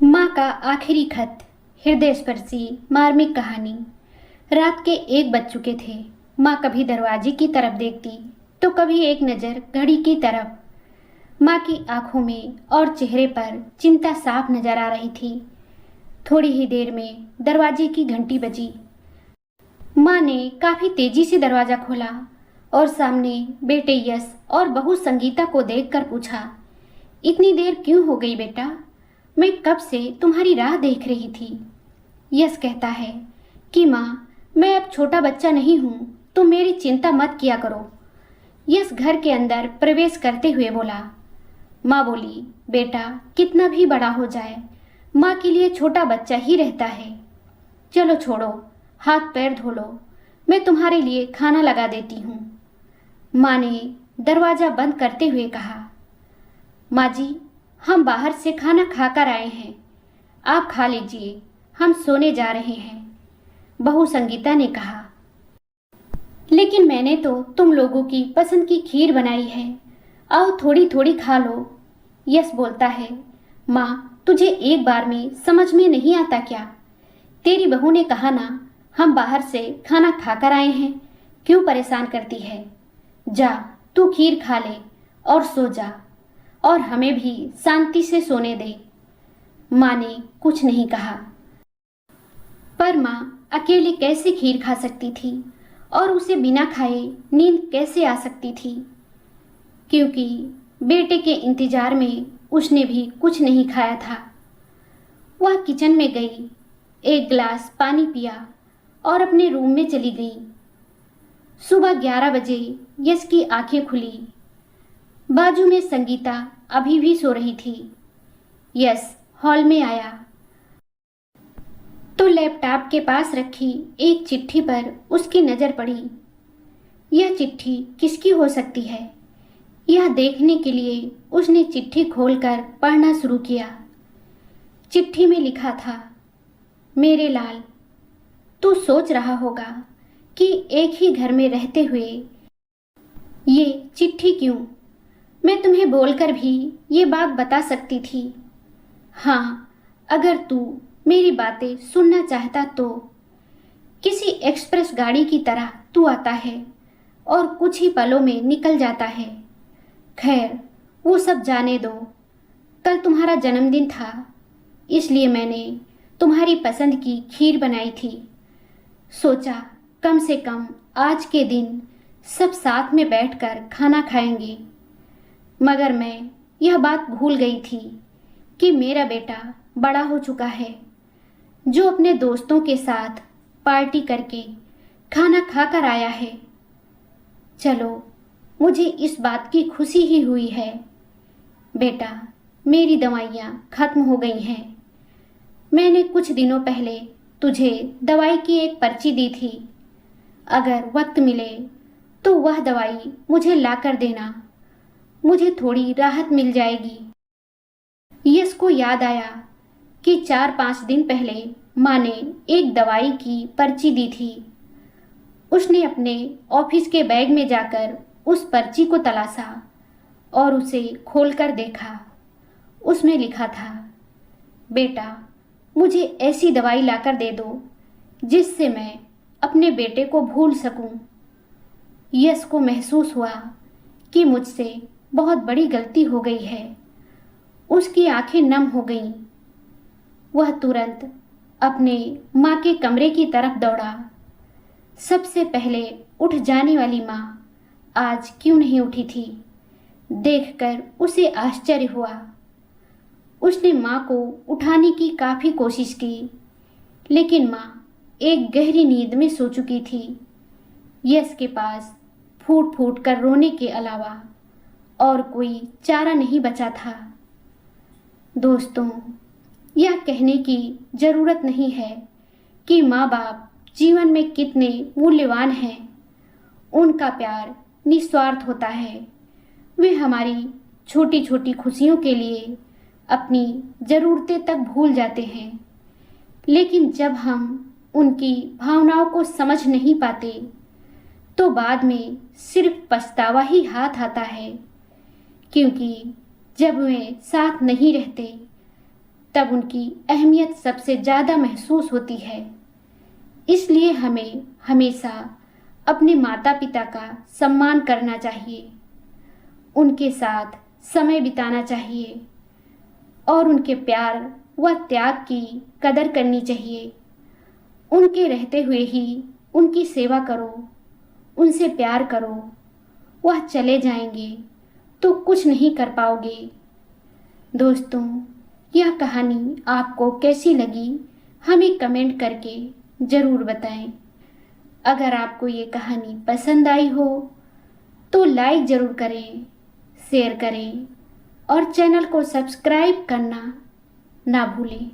माँ का आखिरी खत। हृदयस्पर्शी मार्मिक कहानी। रात के 1 बज चुके थे। माँ कभी दरवाजे की तरफ देखती तो कभी एक नज़र घड़ी की तरफ। माँ की आंखों में और चेहरे पर चिंता साफ नजर आ रही थी। थोड़ी ही देर में दरवाजे की घंटी बजी। माँ ने काफ़ी तेजी से दरवाज़ा खोला और सामने बेटे यश और बहू संगीता को देखकर पूछा, इतनी देर क्यों हो गई बेटा? मैं कब से तुम्हारी राह देख रही थी। यश कहता है कि माँ, मैं अब छोटा बच्चा नहीं हूँ, तो मेरी चिंता मत किया करो। यश घर के अंदर प्रवेश करते हुए बोला। माँ बोली, बेटा कितना भी बड़ा हो जाए, माँ के लिए छोटा बच्चा ही रहता है। चलो छोड़ो, हाथ पैर धो लो, मैं तुम्हारे लिए खाना लगा देती हूँ। माँ ने दरवाज़ा बंद करते हुए कहा। माँ जी, हम बाहर से खाना खाकर आए हैं, आप खा लीजिए, हम सोने जा रहे हैं। बहू संगीता ने कहा। लेकिन मैंने तो तुम लोगों की पसंद की खीर बनाई है, आओ थोड़ी थोड़ी खा लो। यश बोलता है, माँ तुझे एक बार में समझ में नहीं आता क्या? तेरी बहू ने कहा ना, हम बाहर से खाना खाकर आए हैं, क्यों परेशान करती है? जा तू खीर खा ले और सो जा, और हमें भी शांति से सोने दे। माँ ने कुछ नहीं कहा, पर माँ अकेले कैसे खीर खा सकती थी और उसे बिना खाए नींद कैसे आ सकती थी? क्योंकि बेटे के इंतजार में उसने भी कुछ नहीं खाया था। वह किचन में गई, एक गिलास पानी पिया और अपने रूम में चली गई। सुबह 11 बजे यश की आंखें खुली। बाजू में संगीता अभी भी सो रही थी। यश हॉल में आया तो लैपटॉप के पास रखी एक चिट्ठी पर उसकी नज़र पड़ी। यह चिट्ठी किसकी हो सकती है? यह देखने के लिए उसने चिट्ठी खोलकर पढ़ना शुरू किया। चिट्ठी में लिखा था, मेरे लाल, तू सोच रहा होगा कि एक ही घर में रहते हुए ये चिट्ठी क्यों? मैं तुम्हें बोलकर भी ये बात बता सकती थी। हाँ, अगर तू मेरी बातें सुनना चाहता तो। किसी एक्सप्रेस गाड़ी की तरह तू आता है और कुछ ही पलों में निकल जाता है। खैर, वो सब जाने दो। कल तुम्हारा जन्मदिन था, इसलिए मैंने तुम्हारी पसंद की खीर बनाई थी। सोचा कम से कम आज के दिन सब साथ में बैठकर खाना खाएंगे। मगर मैं यह बात भूल गई थी कि मेरा बेटा बड़ा हो चुका है, जो अपने दोस्तों के साथ पार्टी करके खाना खाकर आया है। चलो, मुझे इस बात की खुशी ही हुई है। बेटा, मेरी दवाइयाँ खत्म हो गई हैं। मैंने कुछ दिनों पहले तुझे दवाई की एक पर्ची दी थी। अगर वक्त मिले तो वह दवाई मुझे लाकर देना, मुझे थोड़ी राहत मिल जाएगी। यश को याद आया कि 4-5 दिन पहले माँ ने एक दवाई की पर्ची दी थी। उसने अपने ऑफिस के बैग में जाकर उस पर्ची को तलाशा और उसे खोलकर देखा। उसमें लिखा था, बेटा, मुझे ऐसी दवाई लाकर दे दो जिससे मैं अपने बेटे को भूल सकूं। यश को महसूस हुआ कि मुझसे बहुत बड़ी गलती हो गई है। उसकी आंखें नम हो गईं। वह तुरंत अपने माँ के कमरे की तरफ दौड़ा। सबसे पहले उठ जाने वाली माँ आज क्यों नहीं उठी थी? देखकर उसे आश्चर्य हुआ। उसने माँ को उठाने की काफ़ी कोशिश की, लेकिन माँ एक गहरी नींद में सो चुकी थी। यश के पास फूट फूट कर रोने के अलावा और कोई चारा नहीं बचा था। दोस्तों, यह कहने की ज़रूरत नहीं है कि माँ बाप जीवन में कितने मूल्यवान हैं। उनका प्यार निस्वार्थ होता है। वे हमारी छोटी छोटी खुशियों के लिए अपनी ज़रूरतें तक भूल जाते हैं। लेकिन जब हम उनकी भावनाओं को समझ नहीं पाते तो बाद में सिर्फ पछतावा ही हाथ आता है। क्योंकि जब वे साथ नहीं रहते तब उनकी अहमियत सबसे ज़्यादा महसूस होती है। इसलिए हमें हमेशा अपने माता पिता का सम्मान करना चाहिए, उनके साथ समय बिताना चाहिए और उनके प्यार व त्याग की कदर करनी चाहिए। उनके रहते हुए ही उनकी सेवा करो, उनसे प्यार करो। वह चले जाएंगे तो कुछ नहीं कर पाओगे। दोस्तों, यह कहानी आपको कैसी लगी हमें कमेंट करके ज़रूर बताएं। अगर आपको ये कहानी पसंद आई हो तो लाइक ज़रूर करें, शेयर करें और चैनल को सब्सक्राइब करना ना भूलें।